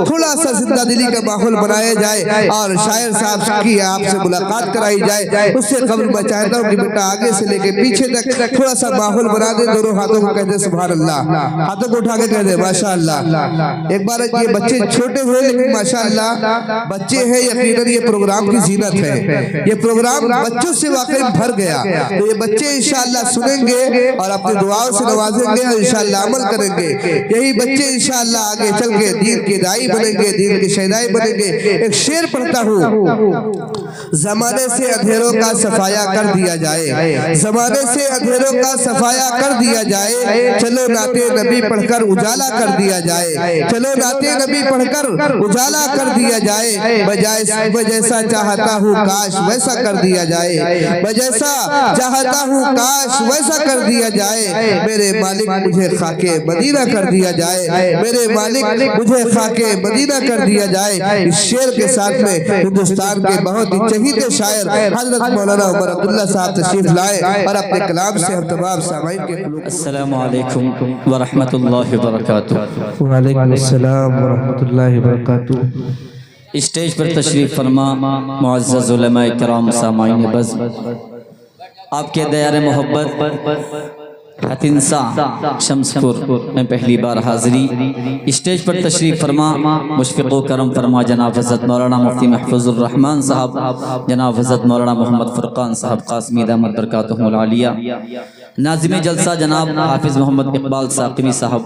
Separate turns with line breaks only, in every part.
थोड़ा सा जिंदा दिली का माहौल बनाया जाए और शायर साहब की आपसे मुलाकात कराई जाए। उससे कब्ल मैं चाहता हूँ कि बेटा आगे से लेके पीछे तक थोड़ा सा माहौल बना दे। दोनों हाथों को कह दे सुभान अल्लाह, हाथों को उठा के कह दे माशा अल्लाह। एक बार ये बच्चे छोटे हुए लेकिन माशा अल्लाह बच्चे हैं, यकीनन ये प्रोग्राम की जीनत है। ये प्रोग्राम बच्चों से वाकई भर गया। तो ये बच्चे इंशाअल्लाह सुनेंगे और अपनी दुआओं से नवाजेंगे और इंशाअल्लाह अमल करेंगे। यही बच्चे इंशाअल्लाह आगे चल के दीन के दाई बनेंगे, दीन के शहदाई बनेंगे। एक शेर पढ़ता हूँ, जमाने से अंधेरों का सफाया कर दिया जाए, जमाने से अंधेरों का सफाया कर दिया जाए। चलो नाते नबी पढ़कर उजाला कर दिया जाए, चलो नाते नबी पढ़कर उजाला कर दिया जाए। मैं जैसा चाहता हूँ काश वैसा कर दिया जाए, मैं जैसा चाहता हूँ काश वैसा कर दिया जाए। मेरे मालिक मुझे खाके मदीना कर दिया जाए, मेरे मालिक मुझे खाके मदीना कर दिया जाए। इस शेर के साथ में हिंदुस्तान के बहुत ही चहीते शायर हजरत मौलाना उमर अब्दुल्ला साहब तशरीफ लाए और अपने कलाम से हम तमाम सामाईन के
अस्सलामु अलैकुम व रहमतुल्लाहि व बरकातुहू।
वालेकुम अस्सलाम व रहमतुल्लाहि व बरकातुहू।
स्टेज पर तशरीफ फरमा मुअज़्ज़ज़ उलमाए किराम सामाईन बज़, आपके दयार मोहब्बत हतिनसा शम्सपुर में पहली बार हाज़िरी। स्टेज पर तशरीफ़ फरमा मुशफ़िक़ो करम फरमा जनाब हज़रत मौलाना मुफ्ती महफूज़ुर रहमान साहब, जनाब हज़रत मौलाना मोहम्मद फ़ुरक़ान साहब क़ासिमी दामत बरकातुहुमुल आलिया, नाज़िम जलसा जनाब हाफ़िज़ मोहम्मद इक़बाल साक़िमी साहब,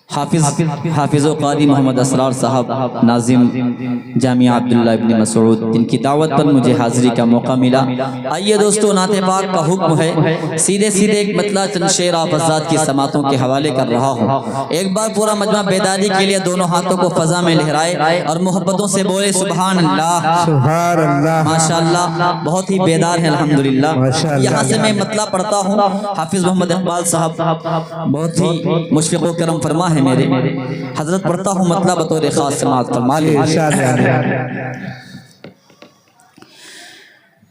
हाफिज़ क़ादी मोहम्मद असरार साहब, नाज़िम जामिया अब्दुल्ला इब्न मसऊद, जिनकी दावत पर मुझे हाज़िरी का मौका मिला। आइए दोस्तों, नाते पाक का हुक्म है, सीधे सीधे एक मतला चंद शेर आप हज़रात की समातों के हवाले कर रहा हूँ। एक बार पूरा मजमा बेदारी के लिए दोनों हाथों को फ़ज़ा में लहराए और मोहब्बतों से बोले सुभान अल्लाह, सुभान अल्लाह, माशाअल्लाह। बहुत ही बेदार है अल्हम्दुलिल्लाह। यहाँ से मैं मतला पढ़ता हूँ। हाफिज़ मोहम्मद इक़बाल साहब बहुत ही मुशफ़िक़ो करम फरमा है मेरे, हजरत पढ़ता हूँ मतलब बतौर खास समाअत फरमा ले।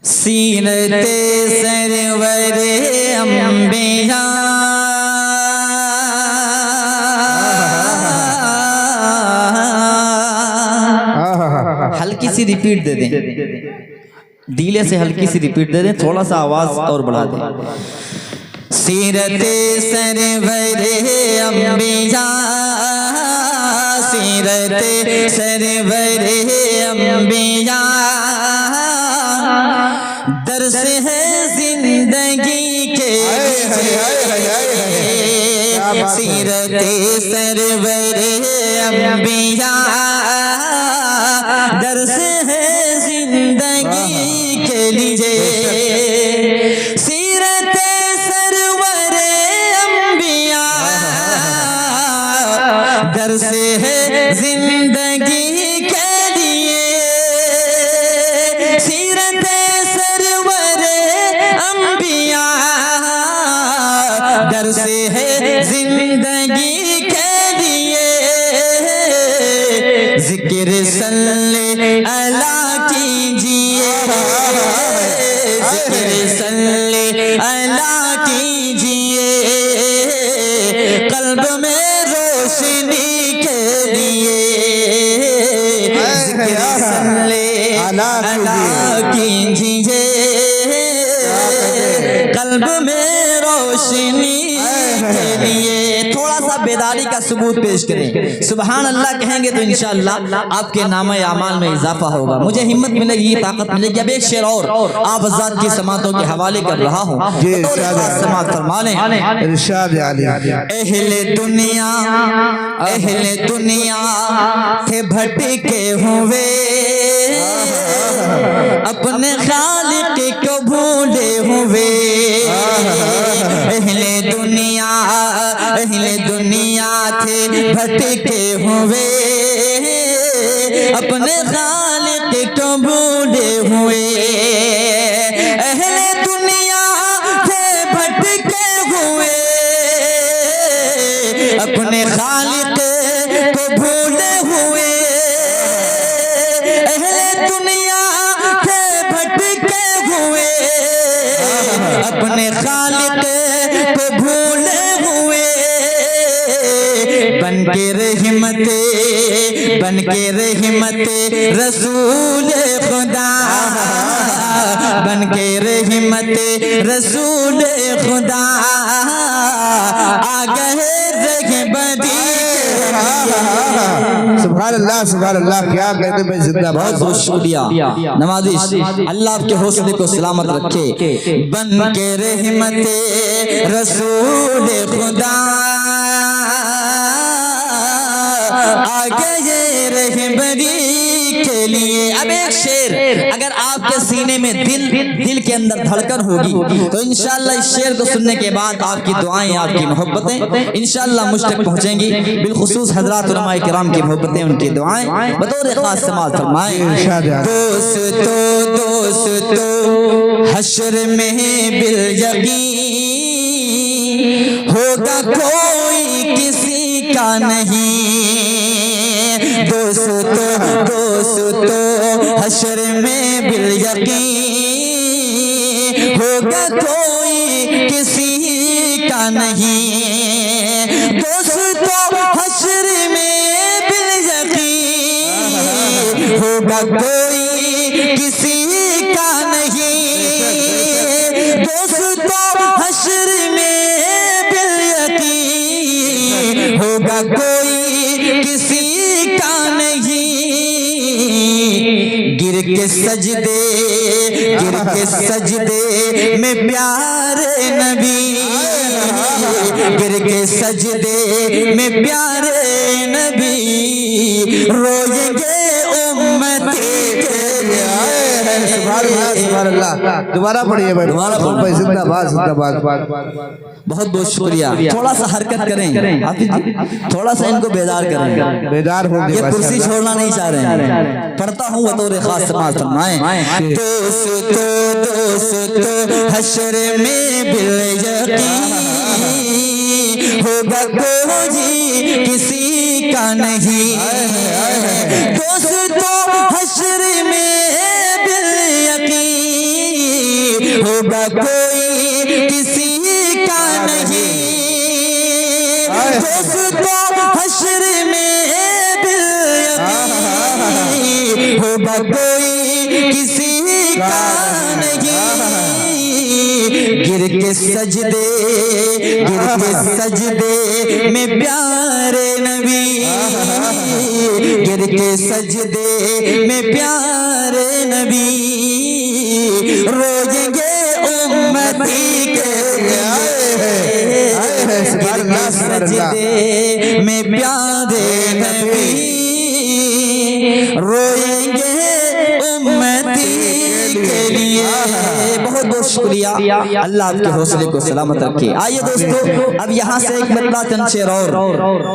सीनते सरवरे अंबिया हल्की सी रिपीट दे दें, डीले से हल्की सी रिपीट दे दें, थोड़ा सा आवाज और बढ़ा दें। सीरते सरवरे अंबिया, सीरते सरवरे अंबिया, दर्स है जिंदगी के, सीरते सरवरे अंबिया, दर्स है जिंदगी के लिए। दर्स है जिंदगी के लिए, सीरत सरवर अंबिया, दर्स है जिंदगी के लिए। जिक्र सल्ले अला कीजिए, जिक्र सल्ले अला कीजिए, कल्ब में रोशनी के लिए। जिक्र सल्ले अला कीजिए, कल्ब में रोशनी के लिए। थोड़ा सा बेदारी का सबूत पेश करें, सुभान अल्लाह कहेंगे तो इंशाअल्लाह आपके नामे आमाल में इजाफा होगा। मुझे हिम्मत मिलेगी, ताकत मिलेगी। अब एक शेर और आप हज़रात की समातों के हवाले कर रहा हूँ, समात फरमा लें। अहले दुनिया, अहले दुनिया थे भटके हुए, अपने खालिक को भूले हुए। अहले दुनिया, अहले दुनिया थे भटके हुए, अपने खालिक को भूले हुए। अहले दुनिया थे भटके हुए, अपने खालिक को भूले हुए। अहले दुनिया थे भटके हुए, अपने खालिक को भूले हुए। बन के रहमते, बन के रहमते रसूल खुदा, बन के रहमते रसूल खुदा आ गए रहबरी।
सुभान अल्लाह, सुभान अल्लाह, क्या कहते हैं जिंदाबाद।
बहुत बहुत शुक्रिया नवाजिश, अल्लाह आपके हौसले को सलामत रखे। बन के रहमते रसूल खुदा आ गए रहबरी के लिए। अब एक शेर अगर आपके सीने में दिल के अंदर धड़कन होगी तो इंशाअल्लाह इस शेर को सुनने के बाद आपकी दुआएं, आपकी मोहब्बतें इंशाअल्लाह मुझ तक पहुंचेंगी। बिलखुसूस हजरात उलमाए किराम की मोहब्बतें, उनकी दुआएं बतौर खास समाअत फरमाएं। दोस्तों दोस्तों हश्र में बिल यकीन होगा कोई किसी का नहीं। दोस्तों दोस्तों हश्र में बिल यकीन होगा कोई किसी का नहीं। दोस्तों हश्र में बिल यकीन होगा कोई किसी का नहीं। दोस्तों हश्र में बिल यकीन होगा कोई किसी का नहीं। गिर के सजदे में प्यारे नबी, गिर के सजदे में प्यारे नबी रोएंगे उम्मती के।
सुभान अल्लाह, दोबारा पढ़िए भाई, दोबारा पढ़िए। जिंदाबाद, जिंदाबाद।
बहुत बहुत शुक्रिया। थोड़ा सा हरकत करें हाफिज जी, थोड़ा सा इनको बेदार करें।
बेदार हो गए,
ये कुर्सी छोड़ना नहीं चाह रहे हैं। पढ़ता हूँ बतौर खास समाअत फरमाएं। दोस्तों दोस्तों हश्र में बिल यकीन होगा कोई किसी का नहीं। दोस्तों हश्र में बिल यकीन होगा कोई किसी का नहीं। दोस्तों हश्र में बिल यकीन होगा कोई किसी का नहीं। गिर के सजदे में प्यारे नबी, गिर के सजदे में प्यारे नबी रोएंगे उम्मती के। सजदे में प्यारे नबी रोएंगे उम्मती के लिए। बहुत बहुत शुक्रिया, अल्लाह आपके हौसले को सलामत रखे। आइए दोस्तों, अब यहाँ से एक बतला चंद शेर और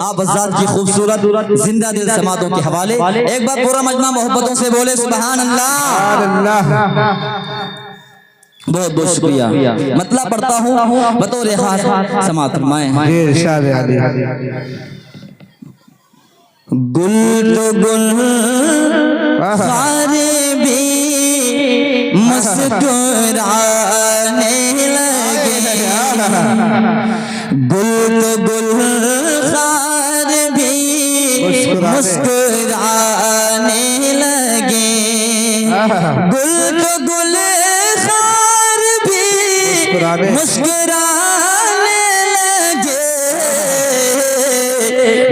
आप हज़रात की खूबसूरत जिंदा दिल समातों के हवाले एक बार पूरा मजमा मोहब्बतों से बोले सुभान अल्लाह। बहुत बहुत शुक्रिया। मतलब पढ़ता हूँ बतौर खास समाअत फरमाएं। गुल तो गुल सारे भी मुस्कुराने लगे। गुल तो गुल सारे भी मुस्कुराने लगे। गुल तो गुल सारे भी मुस्कुराने लगे।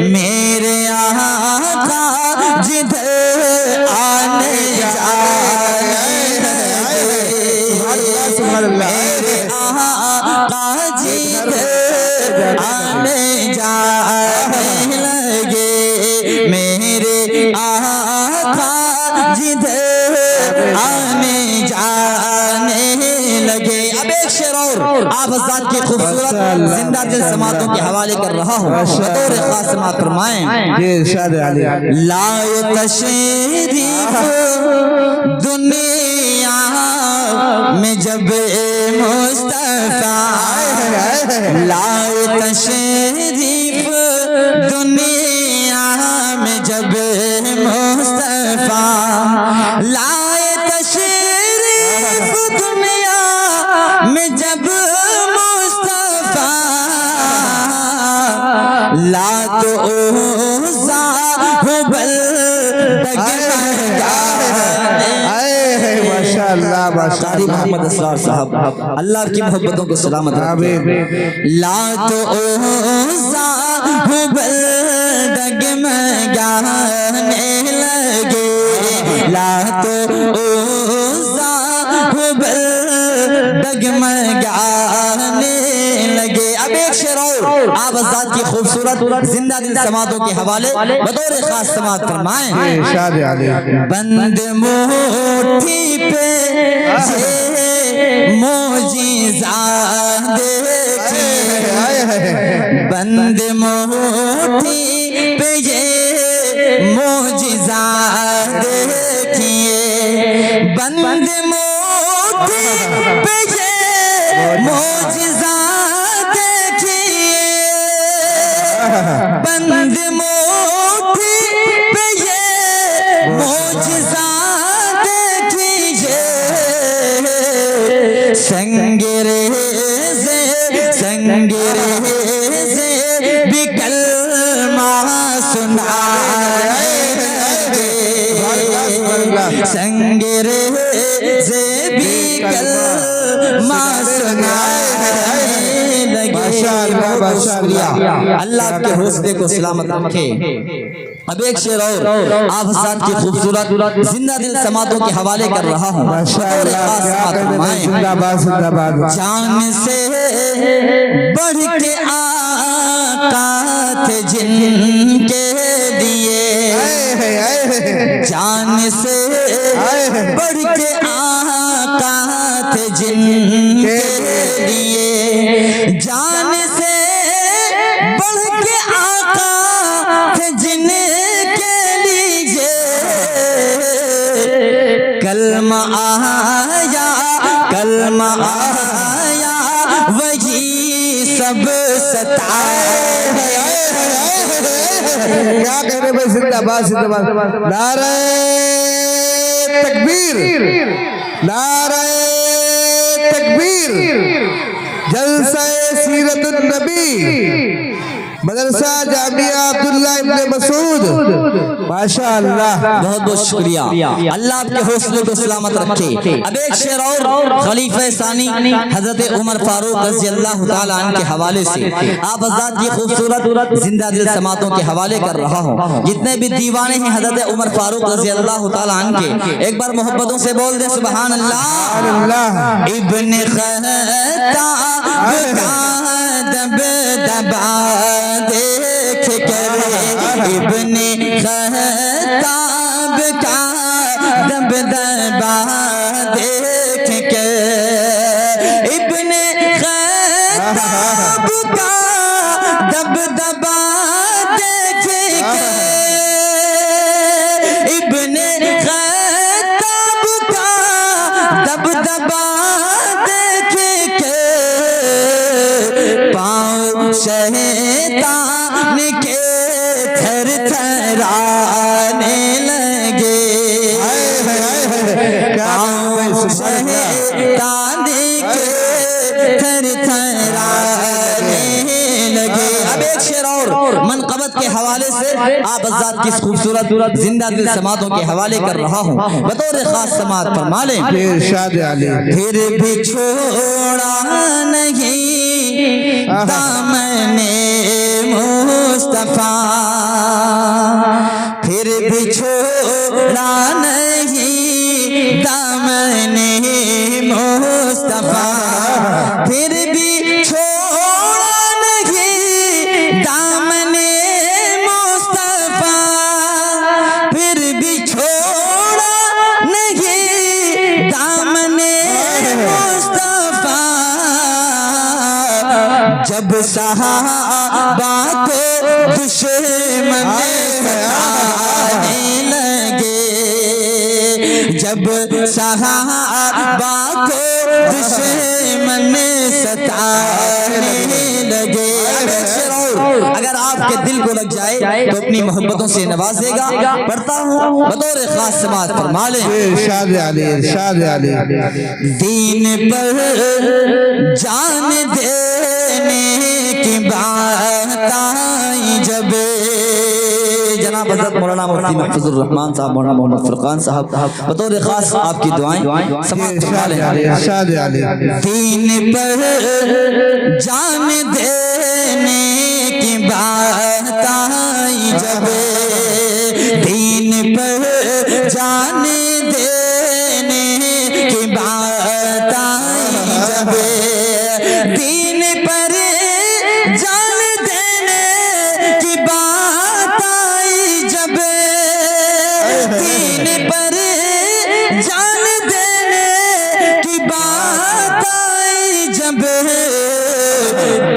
मेरे आका जिधर आने जाए, मेरे आका जिधर आने जाने लगे। मेरे आका जिधर आने जाने लगे। अब एक शेर और आप हज़रात की खूबसूरत जिंदा दिल समातों के हवाले कर रहा हूँ बतौर खास समाअत फरमाएं। लाए तशरीफ दुनिया में जब मुस्तफा, लाए तशरीफ दुनिया में जब मुस्तफा, लाए तशरीफ दुनिया में जब मुस्तफा, लात उज़्ज़ा हुबल
माशाअल्लाह माशाअल्लाह
मोहम्मद असरार साहब अल्लाह की मोहब्बतों को सलामत रखे। लात उज़्ज़ा हुबल डगमगाने लगे, लात उज़्ज़ा हुबल डगमगाने लगे। अब एक शेर और आप आजाद की खूबसूरत जिंदा दिल समातों के हवाले बतौर खास समात फरमाएं। बंद मुट्ठी पे ये मोजिज़ा देखिए, बंद मुट्ठी पे ये मोजिज़ा देखिए, बंद मुट्ठी पे ये मोजिज़ा देखिए, बंद मुट्ठी पे ये मोजिज़ा देखिए। संगरेज़े भी कलमा सुनाए लगे, संगरेज़े भी कलमा सुनाए लगे। अल्लाह के हौसले को सलामत रखे। अब एक शेर और आप हज़रात की खूबसूरत जिंदा दिल समातों के हवाले कर रहा हूँ। जान से बढ़ के आका थे जिनके लिए, जान से बढ़ के आका थे जिनके लिए, जान से बढ़ के आका थे जिनके लिए। कलमा आया, कलमा आया वही सब सताए।
क्या कह रहे भाई, जिंदाबाद जिंदाबाद। नारे तकबीर, नारे तकबीर। जलसा सीरतुन नबी मदरसा जामिया अब्दुल्ला इब्ने मसूद, माशाअल्लाह।
बहुत बहुत शुक्रिया, अल्लाह आपके हौसले को सलामत रखे। अब एक शेर और खलीफा सानी हजरत उमर फारूक रज़ी अल्लाह ताला अन्हु के हवाले से आप हज़रात की खूबसूरत जिंदा दिल समातों के हवाले कर रहा हूँ। जितने भी दीवाने हैं हजरत उमर फारूक रज़ी अल्लाह ताला अन्हु के, एक बार मोहब्बतों से बोल दे सुभान अल्लाह। इब्ने ख़त्ताब का दबदबा देख कर, इब्ने ख़त्ताब का दबदबा देख कर, इब्ने ख़त्ताब का दबदबा देख कर, इब्ने ख़त्ताब का दबदबा देख कर, पाँव शैतान के थर थराने लगे, पाँव शैतान के थर थराने लगे। अब एक शेर और मनक़बत के हवाले से आप आजाद की खूबसूरत जिंदा दिल समातों के हवाले कर रहा हूँ। बतौर खास समात फरमा लें। फिर भी छोड़ा नहीं दामने मुस्तफा, फिर भी छोड़ा नहीं दामने मुस्तफा, फिर भी छोड़ा नहीं दामने मुस्तफा, फिर भी छोड़ा नहीं दामने मुस्तफा। जब सहाबा को दुश्मन सताने लगे, जब सहाबा को दुश्मन सताने लगे। अगर आपके दिल को लग जाए तो अपनी मोहब्बतों से नवाजेगा। पढ़ता हूँ बतौर खास समात फरमा लें।
इरशाद अली, इरशाद अली।
दीन पर जान देने की बात आई जब, जब जनाब हज़रत मौलाना मुफ्ती महफूजुर रहमान साहब, मौलाना मोहम्मद फुरकान साहब बतौर खास आपकी दुआएं समाप्त फरमा लें। दीन पर जान देने की बात आई जब, दीन पर जान देने की बात आई जब, दीन पर जान देने की बात आई जब, दीन पर जान देने की बात आई जब,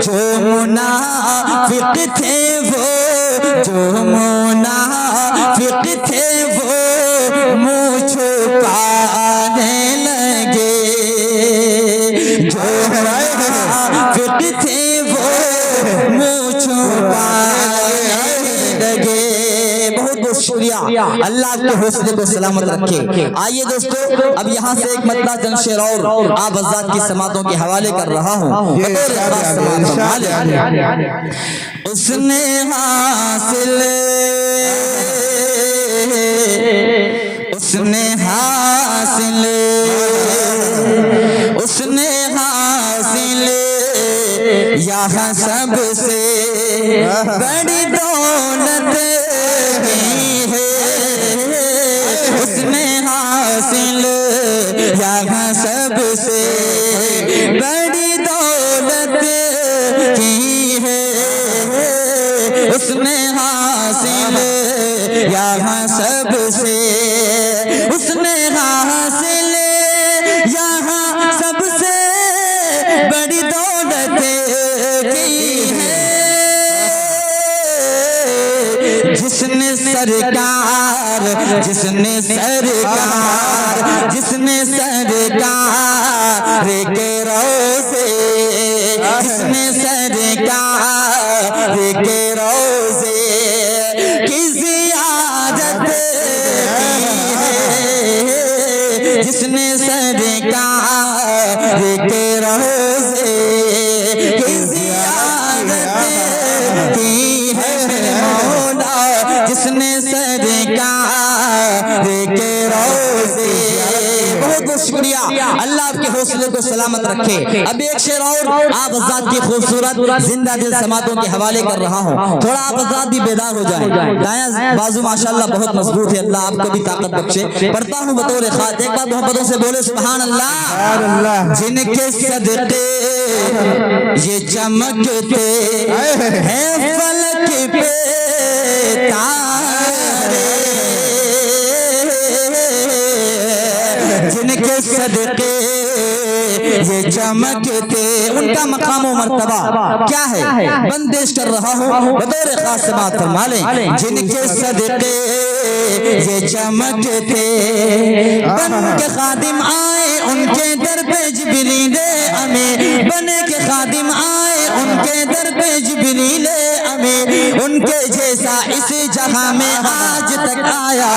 जो मुनाफिक थे वो, जो मुनाफिक थे वो मुँह छुपाने लगे, जो मुनाफिक थे वो मुँह छुपाने लगे। बहुत बहुत शुक्रिया, अल्लाह के हौसले को सलामत रखे। आइए दोस्तों, अब यहाँ से एक मतला चंद शेर और आप हज़रात की समातों के हवाले कर रहा हूँ। उसने हासिल, उसने हासिल, उसने हासिल यहाँ सबसे बड़ी दौलत की है, उसने हासिल यहाँ सबसे बड़ी दौलत की है, उसने हासिल यहाँ सबसे, उसने हासिल यहाँ सबसे बड़ी दौलत की है, जिसने सरकार, जिसने सरकार, जिसने सरकार के रोज़े, जिसने सरकार के रोज़े की ज़ियारत की है, जिसने सरकार के रोज़े की ज़ियारत की है मौला, जिसने सरकार के रोज़े। बहुत बहुत शुक्रिया, अल्लाह आपके हौसले को सलामत रखे। अब एक शेर और आप हज़रात की खूबसूरत जिंदा दिल समातों के हवाले कर रहा हूँ, थोड़ा आप हज़रात भी बेदार हो जाएं। दायां बाजू माशाल्लाह बहुत मजबूत है, अल्लाह आपको भी ताकत बख्शे। पढ़ता हूँ बतौर खास, एक बार मोहब्बतों से बोले सुभान अल्लाह। जिनके सदके ये चमकते हैं फलक पे तारे, जिनके सदके ये चमकते, उनका मकाम व मर्तबा क्या है बंदिश कर रहा हूँ बतौर खास से बात फरमा लें। जिनके सदके ये चमकते, बन के खादिम आए उनके दर पे जिब्रील अमीन, बने के खादिम आए उनके दर पे जिब्रील अमीन, उनके जैसा इस जहां में आज तक आया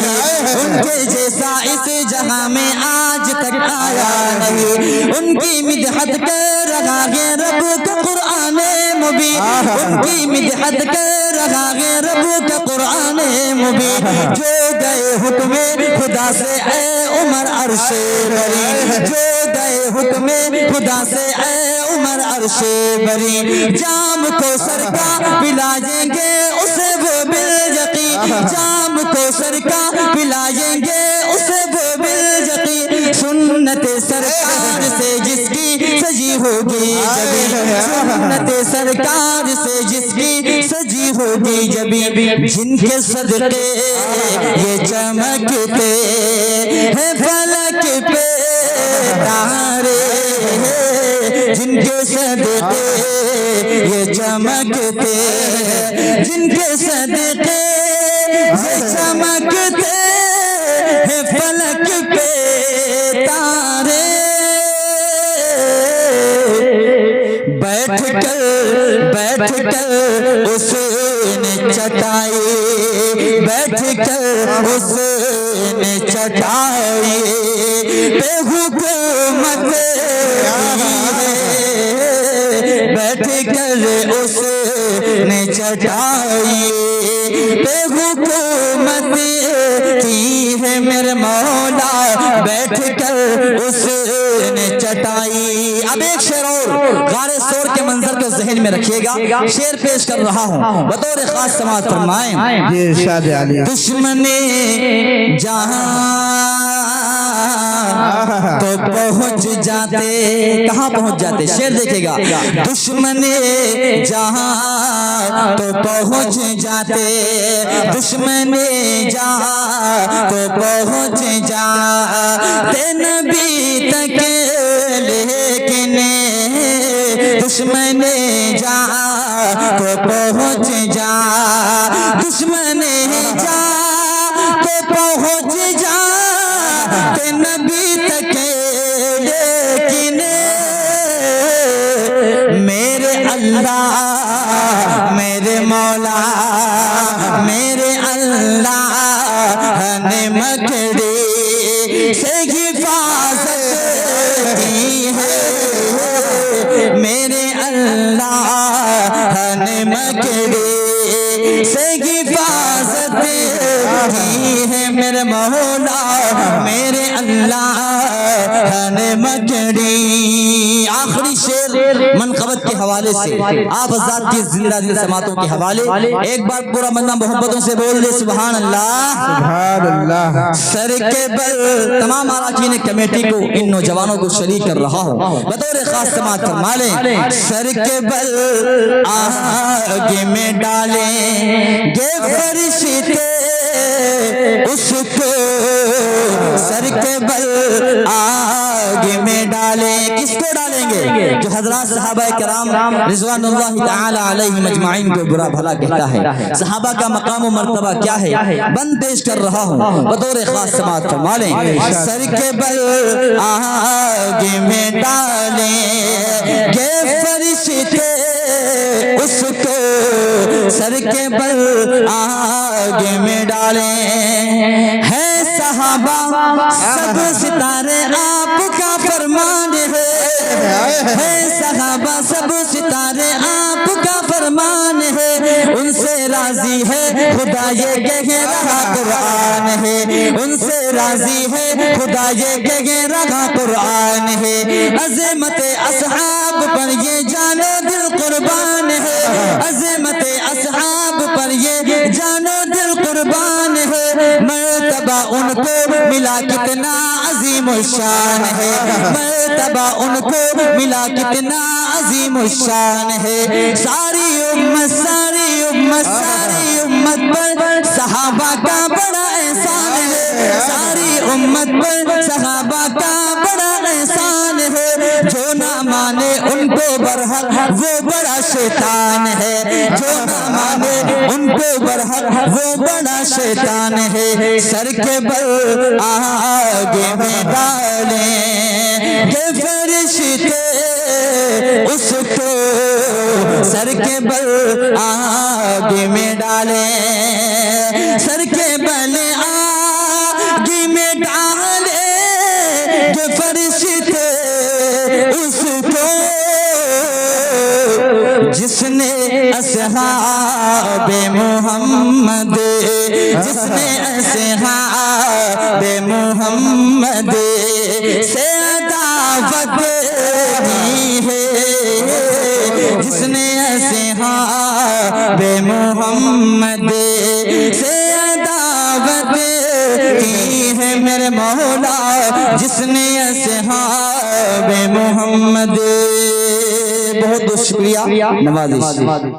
नहीं, उनके जैसा इस जहां में आज तक आया नहीं, उनकी मिदहत कर रहा है रब का कुरान मुबीन, उनकी मिदहत कर रहा है रब का कुरान मुबीन, जो गए हुक्म खुदा से ऐ उमर अर्शे बरी, जो गए हुक्म खुदा से ऐ उमर अर्शे बरी, जाम को सरका पिलाएंगे उसे वो बिल यकीन, जाम को सरका पिलाएंगे उसे वो बिल यकीन, सुन्नत सरकार से जिसकी सजी होगी जबी, सुन्नत सरकार से जिसकी सजी होगी जबी, जिनके सदके ये चमकते हैं फलक पे तारे, जिनके सदके ये चमकते, जिनके सदके ये चमकते हैं फलक पे तारे, बैठ कर उसने चटाई, बैठ कर उसने चटाई पे हुकूमत, बैठ कर उसने चटाई पे हुकूमत की है मेरे मौला बैठ कर उसने चटाई। अब एक शेर और गारे शोर के मंजर को जहन में रखिएगा, शेर पेश कर रहा हूँ बतौर खास समाअत फरमाएं।
जी इरशाद आली।
दुश्मने जहां तो पहुंच जाते, कहाँ पहुंच जाते, शेर देखेगा। दुश्मने जहां तो पहुंच जाते, दुश्मने जहां तो पहुंच जाते नबी तक, लेकिन दुश्मने जहां तो पहुंच जा, दुश्मने जहां तो पहुंच जा नबी तक, लेकिन मेरे अल्लाह मेरे मौला मेरे अल्लाह ने मकड़ी से हिफाजत की है, मेरे अल्लाह ने मकड़ी से हिफाजत की है, मेरे मौला मेरे अल्लाह ने मकड़ी। आखिरी शेर मनकबत के हवाले से आप हज़रात की जिंदा दिल समातों के हवाले एक बार पूरा मन्ना मोहब्बतों से बोल दे सुभान अल्लाह
सुभान अल्लाह।
सर के बल तमाम अराकीन कमेटी को इन नौजवानों को शरीक कर रहा हूँ बतौर खास समाअत फरमा लें। सर के बल आगे में डालेंगे फरिश्ते उसको, सर के बल आगे में डाले, किसको डालेंगे? जो हजरात सहाबा कराम रिज़वानुल्लाहि ताला अलैहिम अजमाइन को बुरा भला कहता है। सहाबा का मकाम और मर्तबा क्या है बंद पेश कर रहा हूँ बतौर खास समाअत फरमा लें। सर के बल आगे में डालेंगे फरिश्ते उसको, सर के बल आगे में डाले है सहाबा सब सितारे आपका फरमान है सहाबा सब सितारे आपका फरमान है, उनसे राजी है खुदा ये कह रहा कुरान है, उनसे राजी है खुदा ये कह रहा कुरान है, अज़मत असहाब पर ये जानो दिल कुर्बान है, अज़मत असहाब पर ये जानो दिल कुर्बान है, मर्तबा उनको मिला कितना अजीम शान है, मर्तबा उनको मिला कितना अजीम शान है। सारी उम्मत पर सहाबा का बड़ा एहसान है, सारी उम्मत पर सहाबा का बड़ा एहसान है, जो ना माने उनको बरहक वो बड़ा शैतान है, जो ना माने उनको बरहक वो बड़ा शैतान है। सर के बल आगे में डालेंगे फरिश्ते उसको, सर के बल आगे में डाले, सर के बल आगे में डाले जो फरिश्ते उसको, जिसने असहाबे मोहम्मद, जिसने असहाबे मोहम्मद से दावत दी है, जिसने असहाबे मोहम्मद से दावत की है, मेरे मौला जिसने असहाबे मोहम्मद। बहुत बहुत शुक्रिया, नवाज़िश।